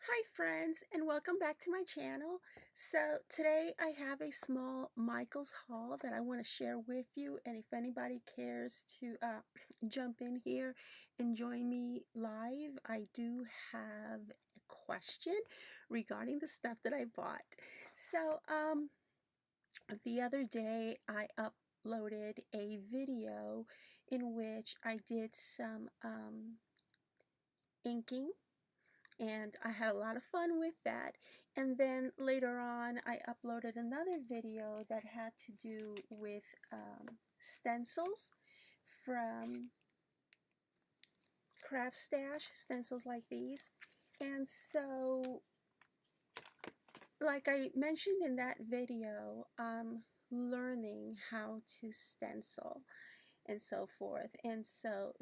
Hi friends, and welcome back to my channel. So today I have a small Michael's haul that I want to share with you, and if anybody cares to jump in here and join me live, I do have a question regarding the stuff that I bought. So the other day I uploaded a video in which I did some inking, and I had a lot of fun with that. And then later on I uploaded another video that had to do with stencils from Craft Stash, stencils like these. And so, like I mentioned in that video, I'm learning how to stencil and so forth. And so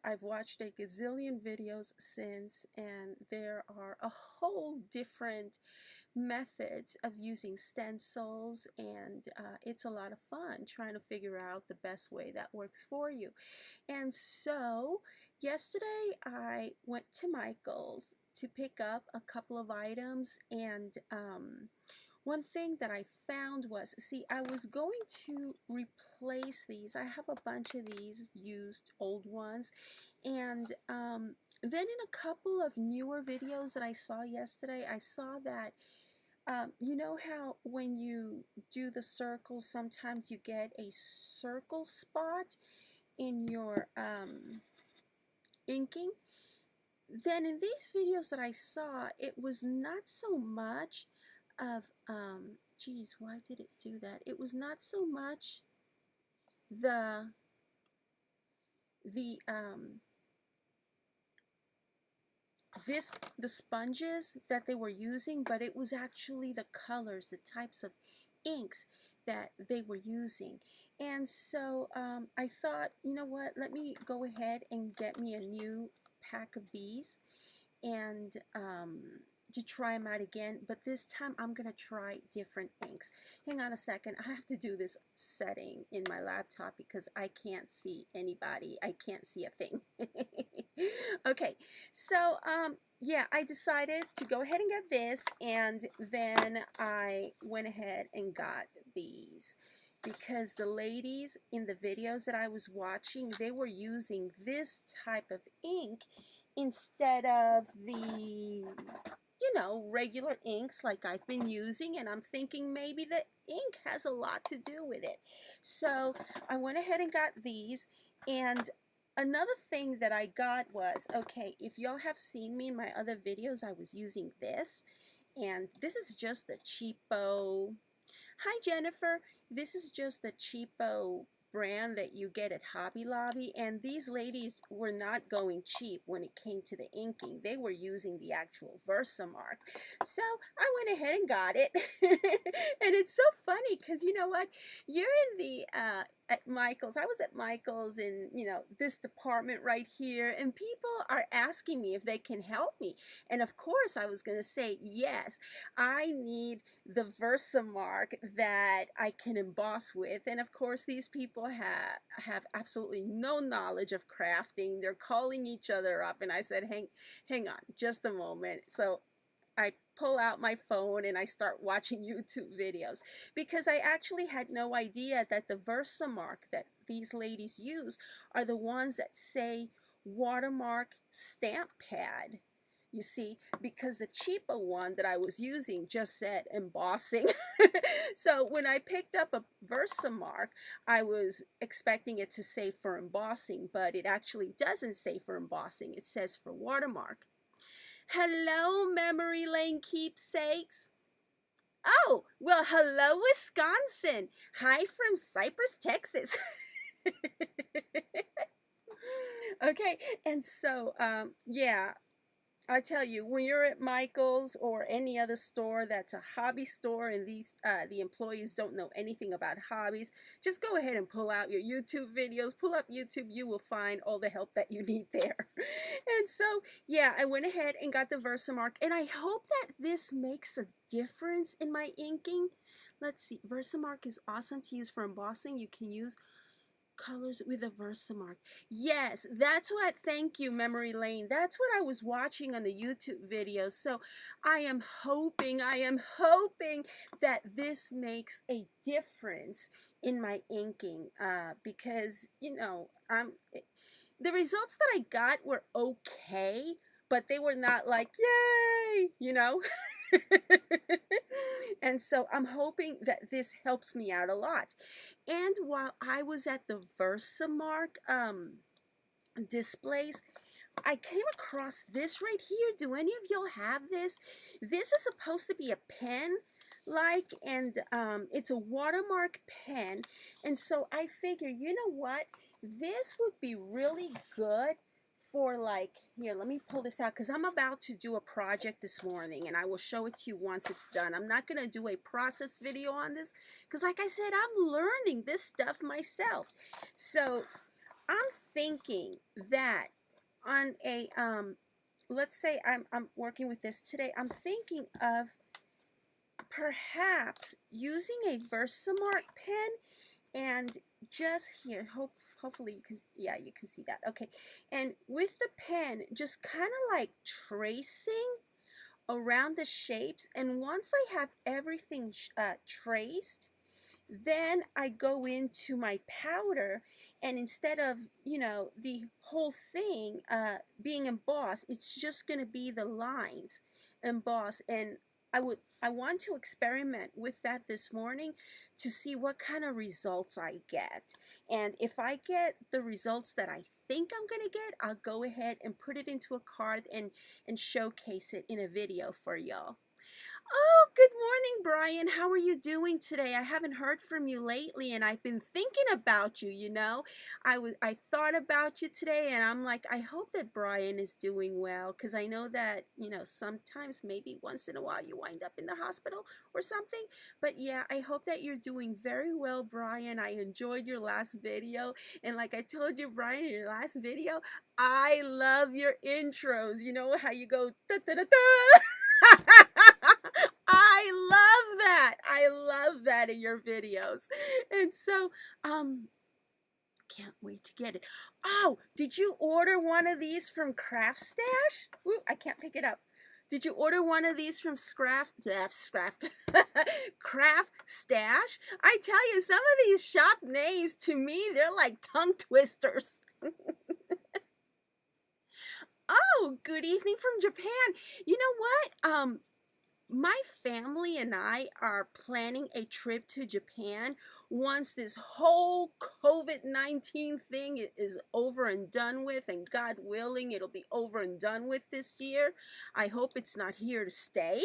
I've watched a gazillion videos since, and there are a whole different methods of using stencils, and it's a lot of fun trying to figure out the best way that works for you. And so yesterday I went to Michael's to pick up a couple of items, and one thing that I found was, see, I was going to replace these. I have a bunch of these used old ones, and then in a couple of newer videos that I saw yesterday, I saw that you know how when you do the circles, sometimes you get a circle spot in your inking? Then in these videos that I saw, it was not so much of, geez, why did it do that? It was not so much the, the, the sponges that they were using, but it was actually the colors, the types of inks that they were using. And so I thought, you know what, let me go ahead and get me a new pack of these, and to try them out again, but this time I'm gonna try different inks. Hang on a second, I have to do this setting in my laptop because I can't see anybody. I can't see a thing. Okay, so yeah, I decided to go ahead and get this, and then I went ahead and got these because the ladies in the videos that I was watching, they were using this type of ink instead of the, you know, regular inks like I've been using, and I'm thinking maybe the ink has a lot to do with it. So I went ahead and got these. And another thing that I got was, okay, if y'all have seen me in my other videos, I was using this, and this is just the cheapo. Hi Jennifer, this is just the cheapo brand that you get at Hobby Lobby, and these ladies were not going cheap when it came to the inking. They were using the actual Versamark. So I went ahead and got it. And it's so funny because, you know what, you're in the at Michael's. I was at Michael's in, you know, this department right here, and people are asking me if they can help me. And of course I was going to say yes. I need the Versamark that I can emboss with. And of course these people have absolutely no knowledge of crafting. They're calling each other up, and I said, hang on just a moment. So I pull out my phone and I start watching YouTube videos, because I actually had no idea that the Versamark that these ladies use are the ones that say watermark stamp pad. You see, because the cheaper one that I was using just said embossing. So when I picked up a Versamark, I was expecting it to say for embossing, but it actually doesn't say for embossing. It says for watermark. Hello, memory lane keepsakes. Oh, well, hello, Wisconsin. Hi from Cypress, Texas. Okay, and so, yeah, I tell you, when you're at Michael's or any other store that's a hobby store, and these the employees don't know anything about hobbies, just go ahead and pull out your YouTube videos. Pull up YouTube, you will find all the help that you need there. And so, yeah, I went ahead and got the Versamark, and I hope that this makes a difference in my inking. Let's see, Versamark is awesome to use for embossing. You can use colors with a Versamark. Yes, that's what, thank you, Memory Lane. That's what I was watching on the YouTube video. So I am hoping that this makes a difference in my inking, because, the results that I got were okay, but they were not like, yay. And so I'm hoping that this helps me out a lot. And while I was at the Versamark displays, I came across this right here. Do any of y'all have this? This is supposed to be a pen, and it's a watermark pen. And so I figure, you know what? This would be really good for, here, let me pull this out, because I'm about to do a project this morning, and I will show it to you once it's done. I'm not going to do a process video on this, because like I said, I'm learning this stuff myself. So I'm thinking that on a, let's say I'm working with this today, I'm thinking of perhaps using a Versamark pen and just here, hopefully you can, yeah, you can see that. Okay, and with the pen, just kind of like tracing around the shapes, and once I have everything traced, then I go into my powder, and instead of, the whole thing being embossed, it's just going to be the lines embossed. And I want to experiment with that this morning to see what kind of results I get. And if I get the results that I think I'm going to get, I'll go ahead and put it into a card and showcase it in a video for y'all. Oh, good morning, Brian. How are you doing today? I haven't heard from you lately, and I've been thinking about you, I thought about you today, and I'm like, I hope that Brian is doing well, because I know that, sometimes, maybe once in a while, you wind up in the hospital or something. But yeah, I hope that you're doing very well, Brian. I enjoyed your last video, and like I told you, Brian, in your last video, I love your intros. You know how you go, da da da da. I love that. I love that in your videos. And so, can't wait to get it. Oh, did you order one of these from Craft Stash? Ooh, I can't pick it up. Did you order one of these from Craft Stash? I tell you, some of these shop names, to me, they're like tongue twisters. Oh, good evening from Japan. You know what? My family and I are planning a trip to Japan once this whole COVID-19 thing is over and done with, and God willing, it'll be over and done with this year. I hope it's not here to stay.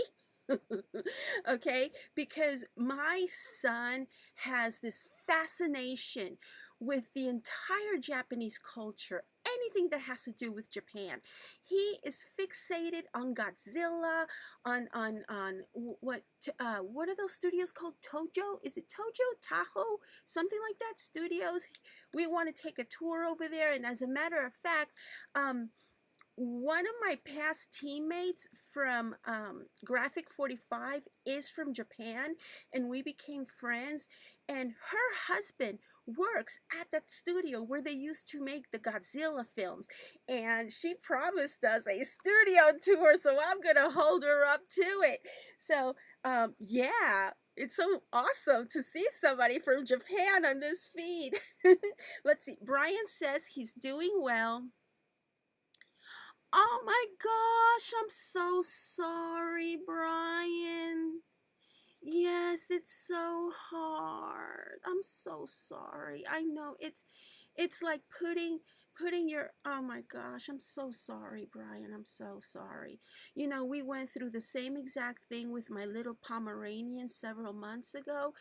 Okay, because my son has this fascination with the entire Japanese culture, anything that has to do with Japan. He is fixated on Godzilla, on what are those studios called? Tojo? Is it Tojo? Tahoe? Something like that. Studios. We want to take a tour over there, and as a matter of fact, one of my past teammates from Graphic 45 is from Japan, and we became friends, and her husband works at that studio where they used to make the Godzilla films, and she promised us a studio tour, so I'm gonna hold her up to it. So yeah, it's so awesome to see somebody from Japan on this feed. Let's see, Brian says he's doing well. Oh my gosh, I'm so sorry, Brian. Yes, it's so hard. I'm so sorry. I know it's like putting your, oh my gosh, I'm so sorry, Brian. I'm so sorry. We went through the same exact thing with my little Pomeranian several months ago.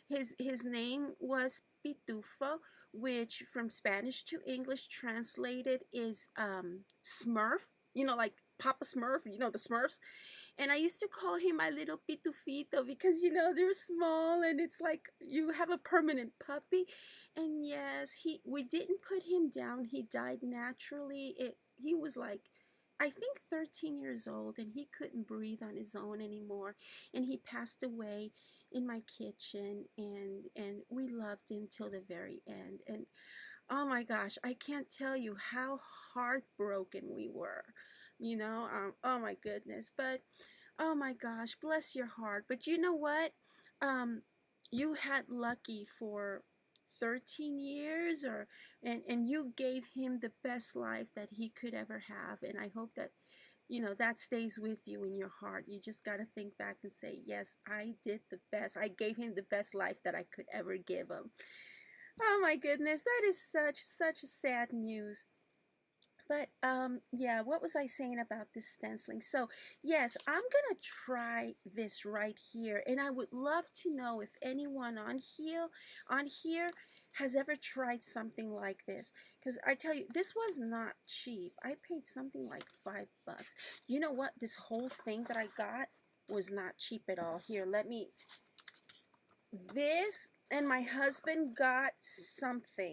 His name was Pitufo, which from Spanish to English translated is Smurf, like Papa Smurf, the Smurfs. And I used to call him my little Pitufito because, they're small and it's like you have a permanent puppy. And yes, we didn't put him down. He died naturally. He was like I think 13 years old, and he couldn't breathe on his own anymore, and he passed away in my kitchen, and we loved him till the very end. And oh my gosh, I can't tell you how heartbroken we were, oh my goodness. But oh my gosh, bless your heart. But you know what, you had lucky for 13 years, and you gave him the best life that he could ever have. And I hope that that stays with you in your heart. You just got to think back and say, yes, I did the best. I gave him the best life that I could ever give him. Oh my goodness, that is such sad news. But yeah, what was I saying about this stenciling? So yes, I'm gonna try this right here, and I would love to know if anyone on here has ever tried something like this, because I tell you, this was not cheap. I paid something like $5. You know what, this whole thing that I got was not cheap at all. Here, this, and my husband got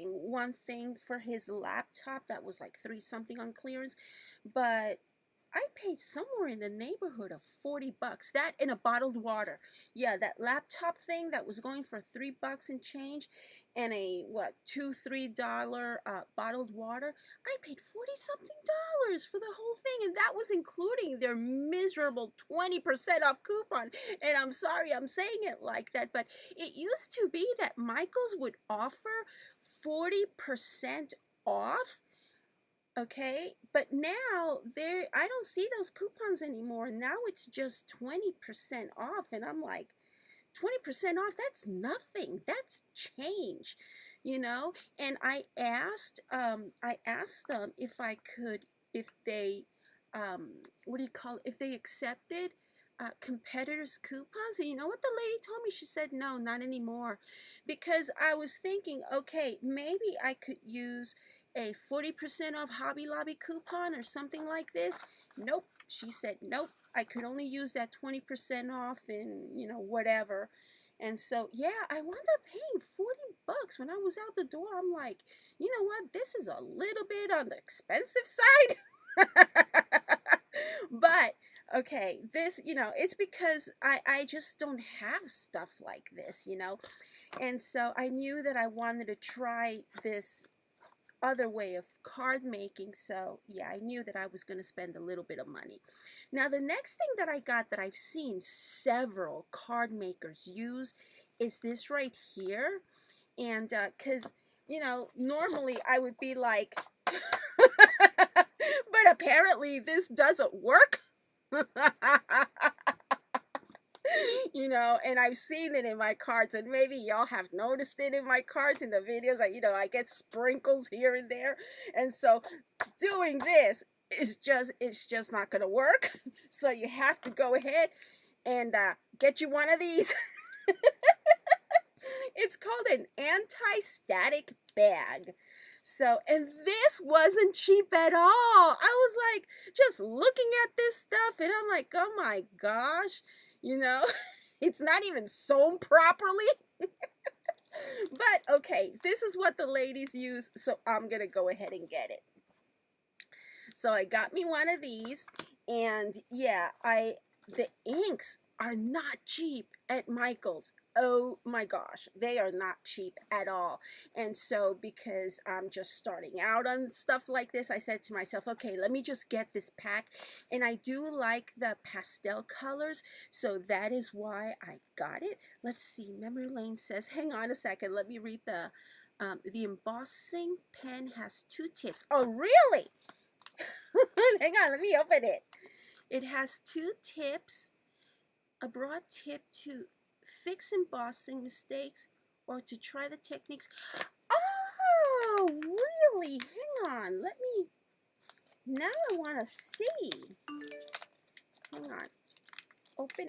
one thing for his laptop that was like 3 something on clearance, but I paid somewhere in the neighborhood of $40. That and a bottled water. Yeah, that laptop thing that was going for $3 and change, and a what, $2-3 bottled water. I paid 40 something dollars for the whole thing, and that was including their miserable 20% off coupon. And I'm sorry I'm saying it like that, but it used to be that Michaels would offer 40% off. Okay, but now I don't see those coupons anymore. Now it's just 20% off, and I'm like, 20% off, that's nothing. That's change, And I asked them if I could, if they, what do you call it, if they accepted competitors' coupons. And you know what the lady told me? She said, no, not anymore. Because I was thinking, okay, maybe I could use a 40% off Hobby Lobby coupon or something like this. Nope. She said, nope, I could only use that 20% off and, whatever. And so, yeah, I wound up paying $40 when I was out the door. I'm like, you know what? This is a little bit on the expensive side. But okay, this, it's because I just don't have stuff like this, and so I knew that I wanted to try this other way of card making. So yeah, I knew that I was going to spend a little bit of money. Now the next thing that I got that I've seen several card makers use is this right here. And because normally I would be like but apparently this doesn't work. And I've seen it in my cards, and maybe y'all have noticed it in my cards in the videos. I get sprinkles here and there, and so doing this is it's just not gonna work. So you have to go ahead and get you one of these. It's called an anti-static bag. So, and this wasn't cheap at all. I was like, just looking at this stuff, and I'm like, oh my gosh, it's not even sewn properly. But okay, this is what the ladies use, so I'm gonna go ahead and get it. So I got me one of these, and yeah, the inks are not cheap at Michael's. Oh my gosh, they are not cheap at all. And so because I'm just starting out on stuff like this, I said to myself, okay, let me just get this pack. And I do like the pastel colors, so that is why I got it. Let's see, Memory Lane says, hang on a second, let me read the embossing pen has 2 tips. Oh, really? Hang on, let me open it. It has 2 tips, a broad tip to fix embossing mistakes or to try the techniques. Oh, really? Hang on, now I want to see. Hang on. Open.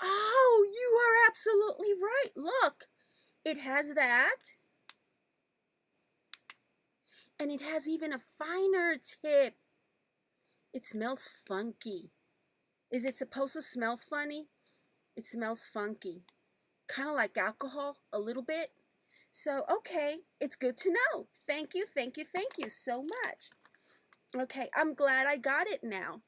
Oh, you are absolutely right. Look, it has that. And it has even a finer tip. It smells funky. Is it supposed to smell funny? It smells funky. Kind of like alcohol, a little bit. So, okay, it's good to know. Thank you, thank you, thank you so much. Okay, I'm glad I got it now.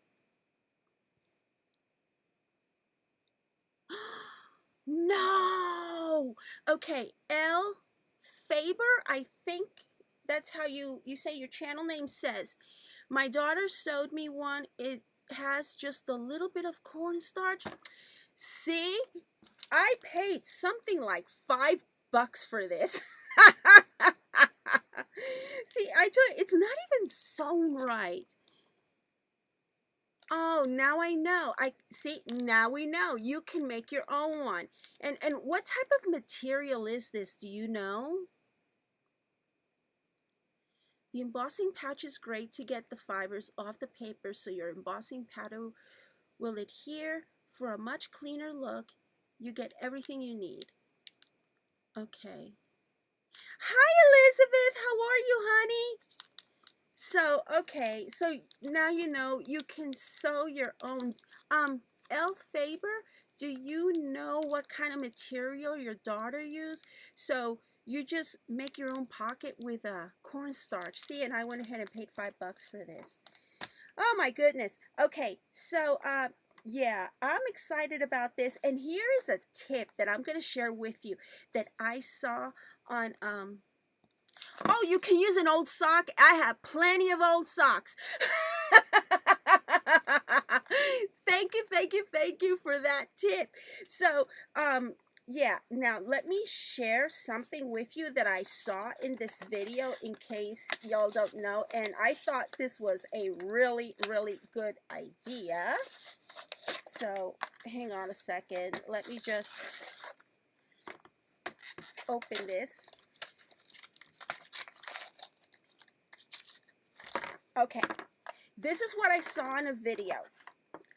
No! Okay, L. Faber, I think that's how you say your channel name says. My daughter sewed me one. It has just a little bit of cornstarch. See? I paid something like $5 for this. See, I told you, it's not even sewn right. Oh, now I know. I see, now we know. You can make your own one. And what type of material is this? Do you know? The embossing pouch is great to get the fibers off the paper so your embossing powder will adhere for a much cleaner look. You get everything you need. Okay. Hi, Elizabeth. How are you, honey? So, okay. So now you know you can sew your own. L. Faber, do you know what kind of material your daughter used? So you just make your own pocket with cornstarch. See, and I went ahead and paid $5 for this. Oh my goodness. Okay, so yeah, I'm excited about this, and here is a tip that I'm going to share with you that I saw on oh, you can use an old sock. I have plenty of old socks. Thank you, thank you, thank you for that tip. So, yeah, now let me share something with you that I saw in this video in case y'all don't know, and I thought this was a really, really good idea. So, hang on a second. Let me just open this. Okay, this is what I saw in a video,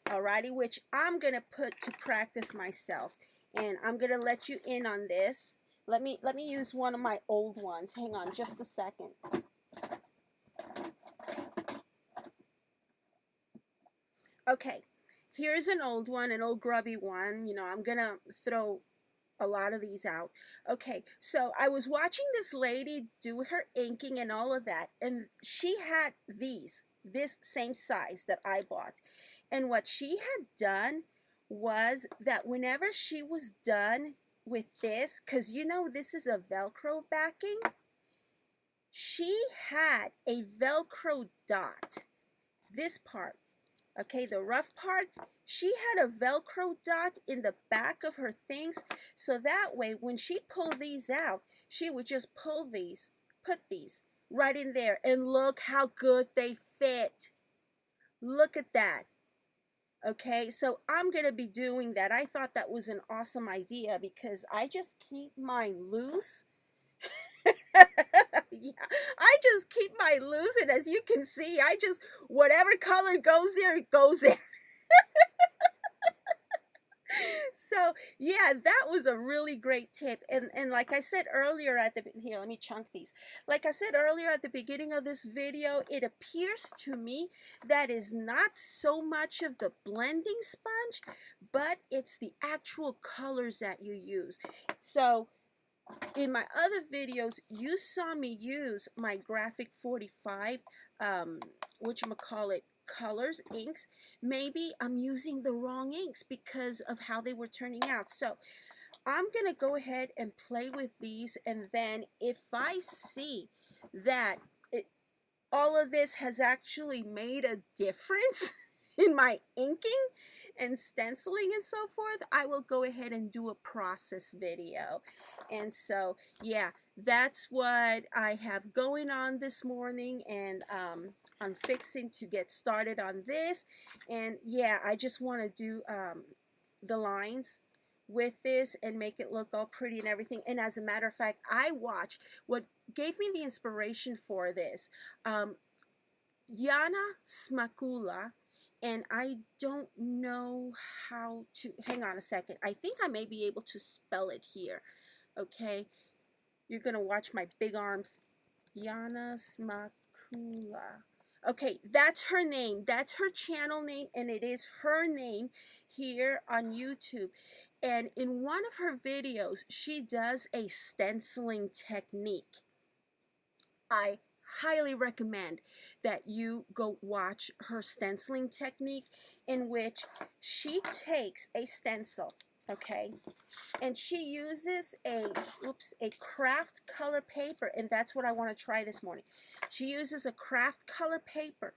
alrighty, which I'm gonna put to practice myself, and I'm gonna let you in on this. Let me use one of my old ones. Hang on just a second. Okay, here's an old one, an old grubby one. You know, I'm gonna throw a lot of these out. Okay, so I was watching this lady do her inking and all of that, and she had this same size that I bought. And what she had done was that whenever she was done with this, because you know this is a Velcro backing, she had a Velcro dot, this part. Okay, the rough part, she had a Velcro dot in the back of her things, so that way when she pulled these out, she would just pull these, put these right in there, and look how good they fit. Look at that. Okay, so I'm going to be doing that. I thought that was an awesome idea because I just keep mine loose. Yeah, I just keep mine loose, and as you can see, I just, whatever color goes there, it goes there. So yeah, that was a really great tip, and like I said earlier at the here, let me chunk these. Like I said earlier at the beginning of this video, it appears to me that is not so much of the blending sponge, but it's the actual colors that you use. So in my other videos, you saw me use my graphic 45 whatchamacallit, colors, inks. Maybe I'm using the wrong inks because of how they were turning out. So I'm gonna go ahead and play with these, and then if I see that all of this has actually made a difference in my inking and stenciling and so forth, I will go ahead and do a process video. And so yeah, that's what I have going on this morning, and I'm fixing to get started on this. And yeah, I just want to do the lines with this and make it look all pretty and everything. And as a matter of fact, I watched what gave me the inspiration for this, Yana Smakula, and I don't know how to, hang on a second, I think I may be able to spell it here. Okay, you're gonna watch my big arms. Yana Smakula. Okay, that's her name. That's her channel name, and it is her name here on YouTube. And in one of her videos, she does a stenciling technique. I highly recommend that you go watch her stenciling technique, in which she takes a stencil, okay, and she uses a craft color paper, and that's what I want to try this morning. She uses a craft color paper,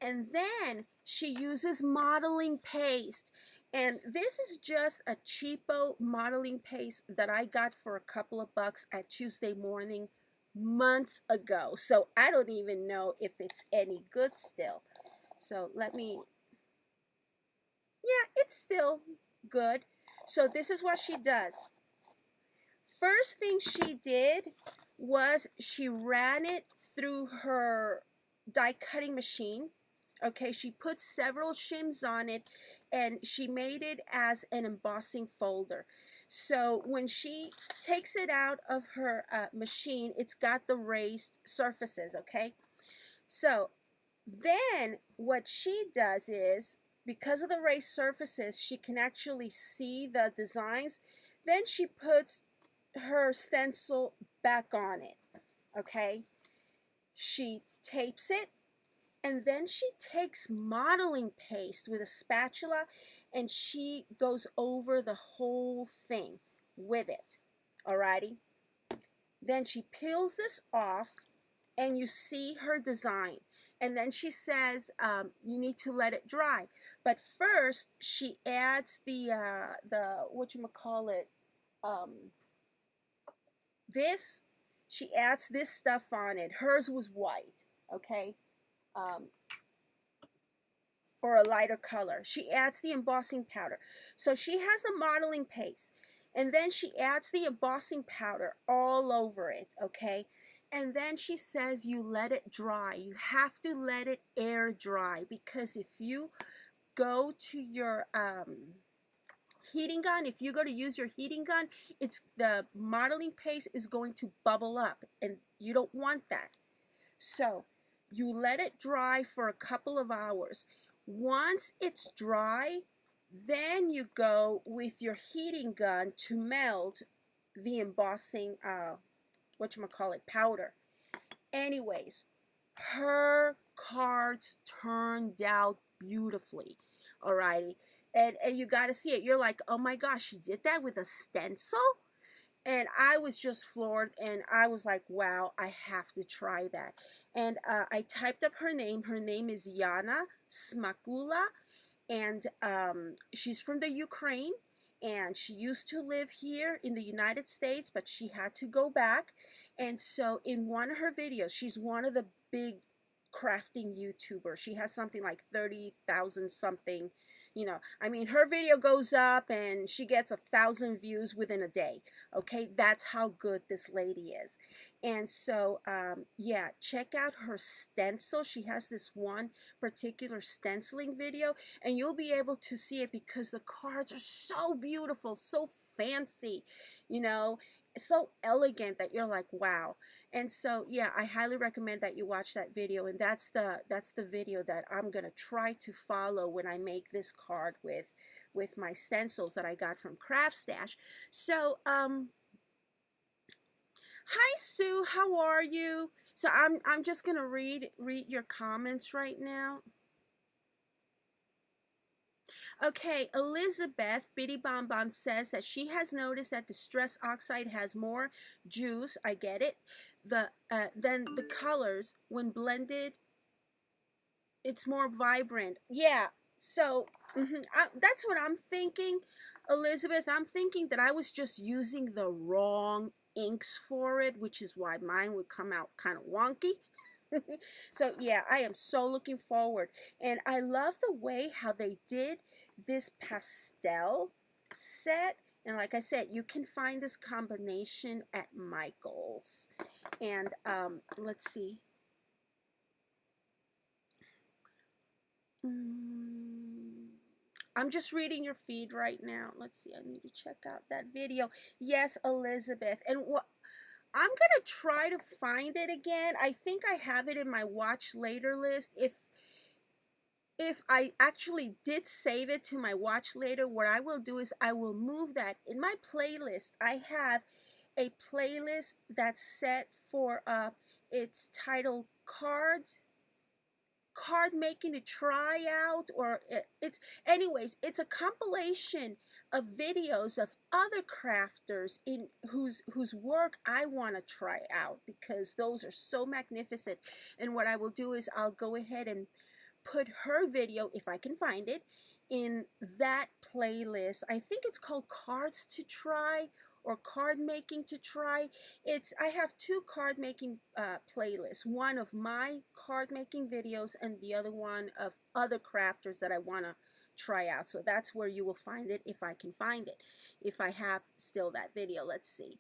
and then she uses modeling paste. And this is just a cheapo modeling paste that I got for a couple of bucks at Tuesday Morning months ago. So I don't even know if it's any good still. So let me, yeah, it's still good. So this is what she does. First thing she did was she ran it through her die cutting machine. Okay, she put several shims on it, and she made it as an embossing folder. So when she takes it out of her machine, it's got the raised surfaces, okay? So then what she does is, because of the raised surfaces, she can actually see the designs. Then she puts her stencil back on it, okay? She tapes it, and then she takes modeling paste with a spatula, and she goes over the whole thing with it, alrighty? Then she peels this off, and you see her design. And then she says you need to let it dry. But first, she adds the whatchamacallit, this, she adds this stuff on it. Hers was white, okay? Or a lighter color. She adds the embossing powder. So she has the modeling paste, and then she adds the embossing powder all over it, okay? And then she says you let it dry. You have to let it air dry, because if you go to your heating gun, if you go to use your heating gun, it's the modeling paste is going to bubble up, and you don't want that. So you let it dry for a couple of hours. Once it's dry, then you go with your heating gun to melt the embossing powder. Anyways, her cards turned out beautifully, alrighty? And you got to see it. You're like, oh my gosh, she did that with a stencil? And I was just floored, and I was like, wow, I have to try that. And I typed up her name. Her name is Yana Smakula, and she's from the Ukraine, and she used to live here in the United States, but she had to go back. And so in one of her videos, she's one of the big crafting YouTubers. She has something like 30,000 something, you know. I mean, her video goes up and she gets 1,000 views within a day. Okay, that's how good this lady is. And so yeah, check out her stencil. She has this one particular stenciling video, and you'll be able to see it because the cards are so beautiful, so fancy, you know, so elegant that you're like, wow. And so yeah, I highly recommend that you watch that video, and that's the video that I'm gonna try to follow when I make this card with my stencils that I got from Craft Stash. So hi Sue, how are you? So I'm just gonna read your comments right now. Okay, Elizabeth Bitty Bomb Bomb says that she has noticed that the Stress Oxide has more juice. I get it. Than the colors when blended. It's more vibrant. Yeah. So that's what I'm thinking, Elizabeth. I'm thinking that I was just using the wrong inks for it, which is why mine would come out kind of wonky. So yeah, I am so looking forward, and I love the way how they did this pastel set. And like I said, you can find this combination at Michael's. And let's see. I'm just reading your feed right now. Let's see. I need to check out that video. Yes, Elizabeth. And what I'm gonna try to find it again. I think I have it in my watch later list. If I actually did save it to my watch later, what I will do is I will move that in my playlist. I have a playlist that's set for it's titled card making to try out, or it's anyways, it's a compilation of videos of other crafters in whose work I want to try out, because those are so magnificent. And what I will do is I'll go ahead and put her video, if I can find it, in that playlist. I think it's called Cards to Try or Card Making to Try. I have two card making playlists, one of my card making videos and the other one of other crafters that I want to try out. So that's where you will find it, if I can find it, if I have still that video. Let's see.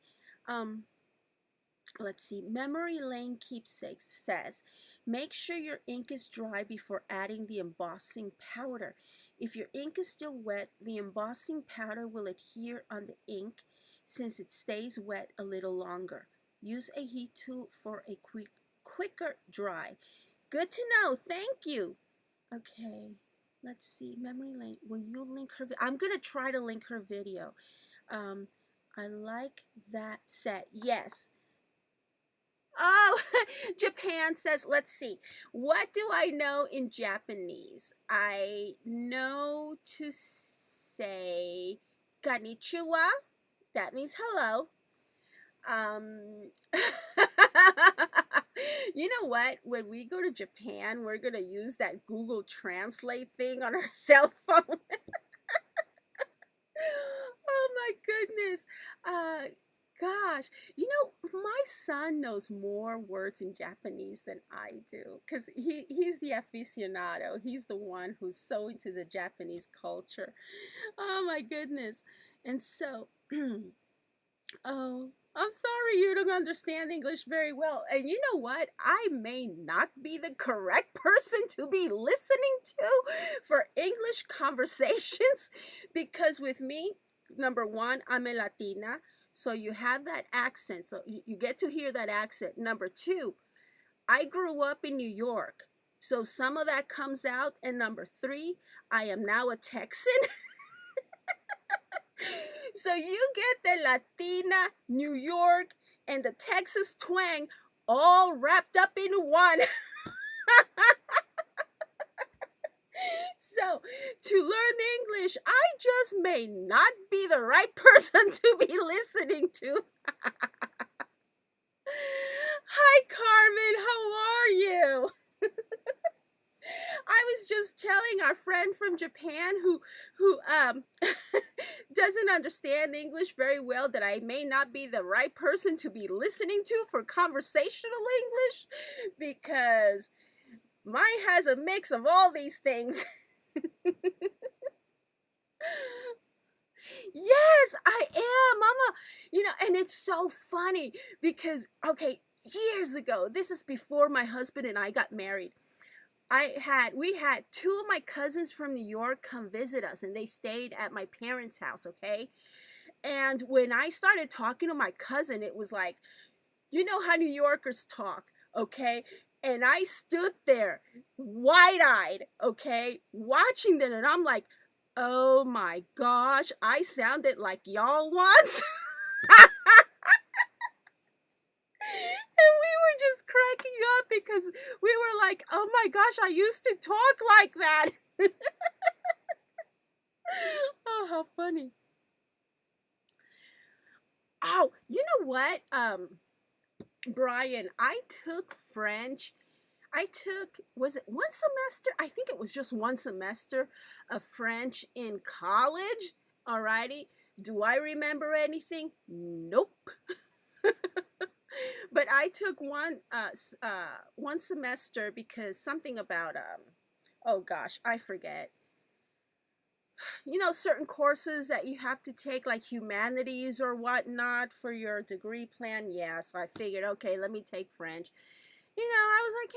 Memory Lane Keepsakes says, make sure your ink is dry before adding the embossing powder. If your ink is still wet, the embossing powder will adhere on the ink since it stays wet a little longer. Use a heat tool for a quicker dry. Good to know. Thank you. Okay, let's see. Memory Lane, will you link her? I'm going to try to link her video. I like that set. Yes. Oh, Japan says, let's see. What do I know in Japanese? I know to say konnichiwa. That means hello. You know what? When we go to Japan, we're going to use that Google Translate thing on our cell phone. Oh my goodness. Gosh, you know, my son knows more words in Japanese than I do, because he's the aficionado. He's the one who's so into the Japanese culture. Oh my goodness. And so, oh, I'm sorry you don't understand English very well. And you know what? I may not be the correct person to be listening to for English conversations, because with me, number one, I'm a Latina. So you have that accent. So you get to hear that accent. Number two, I grew up in New York. So some of that comes out. And number three, I am now a Texan. So you get the Latina, New York, and the Texas twang all wrapped up in one. So, to learn English, I just may not be the right person to be listening to. Hi, Carmen, how are you? I was just telling our friend from Japan who doesn't understand English very well that I may not be the right person to be listening to for conversational English, because mine has a mix of all these things. Yes, I am, Mama. You know, and it's so funny because, okay, years ago, this is before my husband and I got married. We had two of my cousins from New York come visit us, and they stayed at my parents' house, okay? And when I started talking to my cousin, it was like, you know how New Yorkers talk, okay? And I stood there, wide-eyed, okay, watching them, and I'm like, oh my gosh, I sounded like y'all once. And we were just cracking up because we were like, oh my gosh, I used to talk like that. Oh, how funny. Oh, you know what? Brian, I took French. Was it one semester? I think it was just one semester of French in college. Alrighty. Do I remember anything? Nope. But I took one semester because something about oh gosh, I forget. You know, certain courses that you have to take, like humanities or whatnot, for your degree plan. Yeah, so I figured, okay, let me take French. You know, I was like,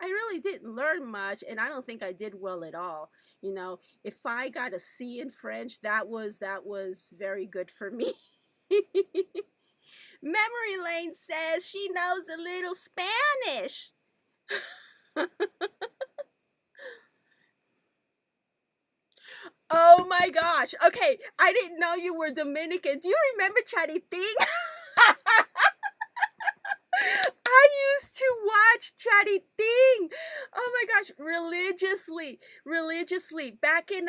I really didn't learn much, and I don't think I did well at all. You know, if I got a C in French, that was very good for me. Memory Lane says she knows a little Spanish. Oh my gosh. Okay, I didn't know you were Dominican. Do you remember Charitín? I used to watch Charitín. Oh my gosh, religiously. Back in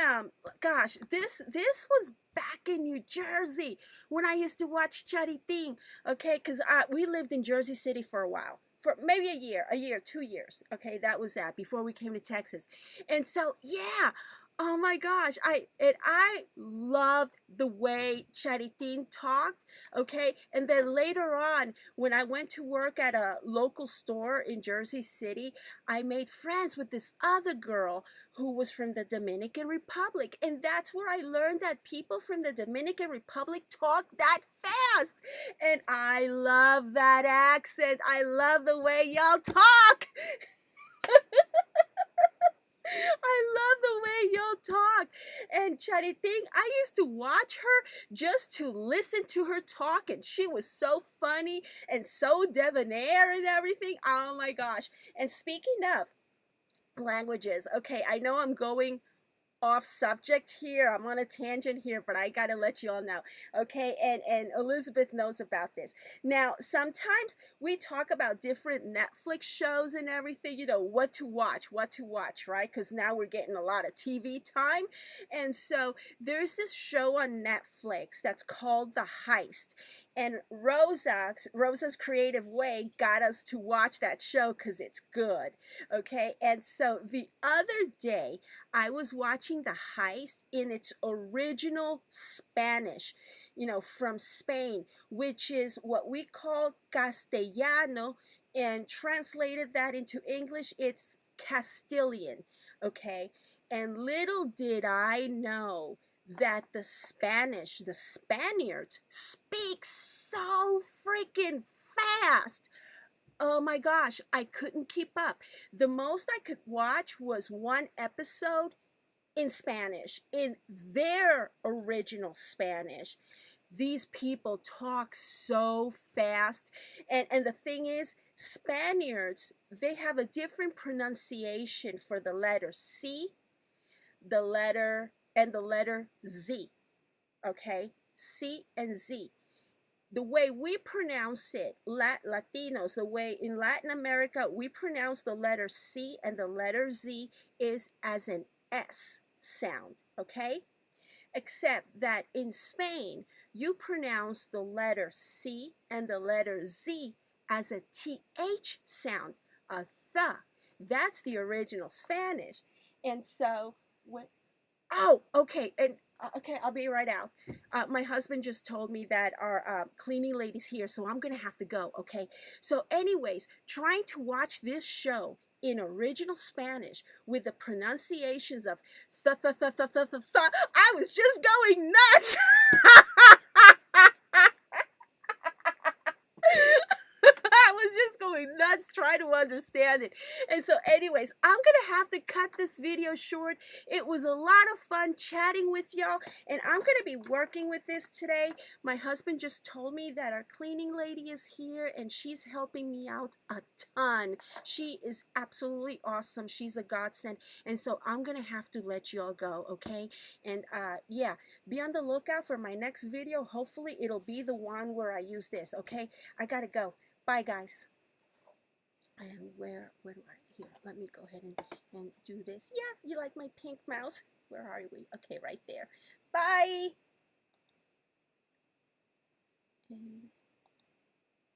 gosh, this was back in New Jersey when I used to watch Charitín. Okay, because we lived in Jersey City for a while. For maybe a year, 2 years. Okay, that was that before we came to Texas. And so yeah, oh my gosh, I loved the way Charitín talked, okay? And then later on, when I went to work at a local store in Jersey City, I made friends with this other girl who was from the Dominican Republic. And that's where I learned that people from the Dominican Republic talk that fast. And I love that accent. I love the way y'all talk. I love the way y'all talk. And Charitín, I used to watch her just to listen to her talk, and she was so funny and so debonair and everything. Oh my gosh. And speaking of languages, okay, I know I'm going off subject here. I'm on a tangent here, but I gotta let you all know, okay? And Elizabeth knows about this. Now, sometimes we talk about different Netflix shows and everything, you know, what to watch, right? Because now we're getting a lot of TV time. And so there's this show on Netflix that's called The Heist. And Rosa's creative way got us to watch that show because it's good, okay? And so the other day, I was watching The Heist in its original Spanish, you know, from Spain, which is what we call Castellano, and translated that into English, it's Castilian, okay? And little did I know that the Spaniards speak so freaking fast. Oh my gosh, I couldn't keep up. The most I could watch was one episode in Spanish, in their original Spanish. These people talk so fast. And the thing is, Spaniards, they have a different pronunciation for the letter C, the letter Z. Okay? C and Z. The way we pronounce it, Latinos, the way in Latin America we pronounce the letter C and the letter Z is as an S sound, okay? Except that in Spain, you pronounce the letter C and the letter Z as a TH sound, a th. That's the original Spanish. And so, oh, okay, and okay, I'll be right out. My husband just told me that our cleaning lady's here, so I'm gonna have to go, okay? So anyways, trying to watch this show in original Spanish with the pronunciations of I was just going nuts. I was just going nuts trying to understand it. And so anyways, I'm gonna have to cut this video short. It was a lot of fun chatting with y'all, and I'm gonna be working with this today. My husband just told me that our cleaning lady is here, and she's helping me out a ton. She is absolutely awesome. She's a godsend. And so I'm gonna have to let y'all go, okay? And yeah, be on the lookout for my next video. Hopefully it'll be the one where I use this, okay? I gotta go. Bye, guys. And where do I, here, let me go ahead and do this. Yeah, you like my pink mouse? Where are we? Okay, right there. Bye. And